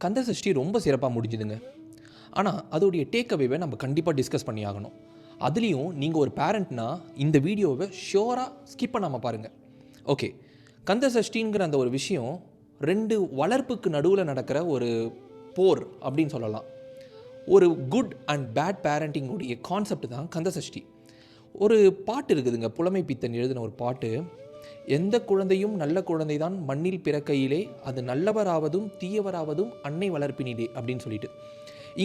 கந்த சஷ்டி ரொம்ப சிறப்பாக முடிஞ்சுதுங்க. ஆனால் அதோடைய டேக் அவேவை நம்ம கண்டிப்பாக டிஸ்கஸ் பண்ணி ஆகணும். அதுலேயும் நீங்கள் ஒரு பேரண்ட்னா இந்த வீடியோவை ஷியோராக ஸ்கிப் பண்ணாமல் பாருங்கள். ஓகே, கந்த சஷ்டிங்கிற அந்த ஒரு விஷயம் 2 வளர்ப்புக்கு நடுவில் நடக்கிற ஒரு போர் அப்படின்னு சொல்லலாம். ஒரு குட் அண்ட் பேட் பேரண்டிங்குடைய கான்செப்ட் தான் கந்த சஷ்டி. ஒரு பாட்டு இருக்குதுங்க, புலமை பித்தன் எழுதின ஒரு பாட்டு. எந்த குழந்தையும் நல்ல குழந்தை தான் மண்ணில் பிறக்கையிலே, அது நல்லவராவதும் தீயவராவதும் அன்னை வளர்ப்பினிலே அப்படின்னு சொல்லிட்டு.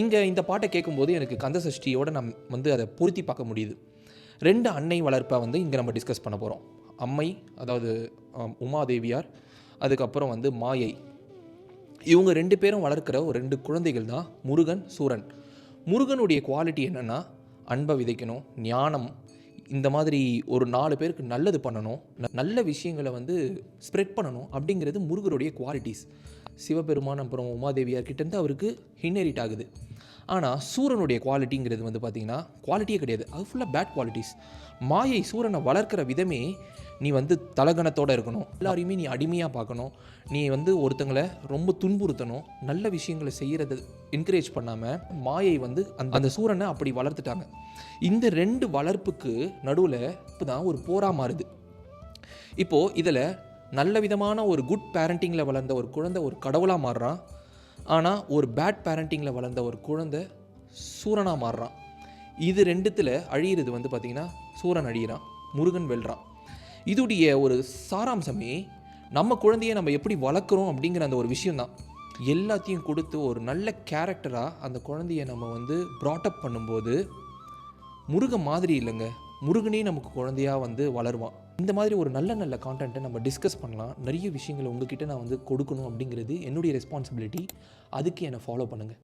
இங்கே இந்த பாட்டை கேட்கும்போது எனக்கு கந்த சஷ்டியோடு அதை பொருத்தி பார்க்க முடியுது. 2 அன்னை வளர்ப்பை இங்கே நம்ம டிஸ்கஸ் பண்ண போகிறோம். அம்மை, அதாவது உமாதேவியார், அதுக்கப்புறம் மாயை. இவங்க 2 பேரும் வளர்க்குற ஒரு 2 குழந்தைகள் தான் முருகன், சூரன். முருகனுடைய குவாலிட்டி என்னென்னா, அன்பை விதைக்கணும், ஞானம், இந்த மாதிரி ஒரு 4 பேருக்கு நல்லது பண்ணணும், நல்ல விஷயங்களை ஸ்ப்ரெட் பண்ணணும் அப்படிங்கிறது முருகருடைய குவாலிட்டிஸ். சிவபெருமான் அப்புறம் உமாதேவியார் கிட்டேருந்து அவருக்கு இன்ஹெரிட் ஆகுது. ஆனால் சூரனுடைய குவாலிட்டிங்கிறது பார்த்திங்கன்னா குவாலிட்டியே கிடையாது, அது ஃபுல்லாக பேட் குவாலிட்டிஸ். மாயை சூரனை வளர்க்குற விதமே, நீ தலகணத்தோடு இருக்கணும், எல்லாரையுமே நீ அடிமையாக பார்க்கணும், நீ ஒருத்தங்களை ரொம்ப துன்புறுத்தணும், நல்ல விஷயங்களை செய்கிறத என்கரேஜ் பண்ணாமல் மாயை அந்த சூரனை அப்படி வளர்த்துட்டாங்க. இந்த 2 வளர்ப்புக்கு நடுவில் இப்போ தான் ஒரு போராக மாறுது. இப்போது இதில் நல்ல விதமான ஒரு குட் பேரண்டிங்கில் வளர்ந்த ஒரு குழந்தை ஒரு கடவுளாக மாறுறான். ஆனால் ஒரு பேட் பேரண்டிங்கில் வளர்ந்த ஒரு குழந்தை சூரனாக மாறுறான். இது 2த்தில் அழியிறது பார்த்திங்கன்னா சூரன் அழியிறான், முருகன் வெல்றான். இதுடைய ஒரு சாராம்சமே நம்ம குழந்தையை நம்ம எப்படி வளர்க்குறோம் அப்படிங்கிற அந்த ஒரு விஷயந்தான். எல்லாத்தையும் கொடுத்து ஒரு நல்ல கேரக்டராக அந்த குழந்தைய நம்ம ப்ராட்டப் பண்ணும்போது முருகன் மாதிரி இல்லைங்க, முருகனே நமக்கு குழந்தையாக வளருவான். இந்த மாதிரி ஒரு நல்ல நல்ல கான்டென்ட்டை நம்ம டிஸ்கஸ் பண்ணலாம். நிறைய விஷயங்களை உங்ககிட்ட நான் கொடுக்கணும் அப்படிங்கிறது என்னுடைய ரெஸ்பான்சிபிலிட்டி. அதுக்கு என்னை ஃபாலோ பண்ணுங்கள்.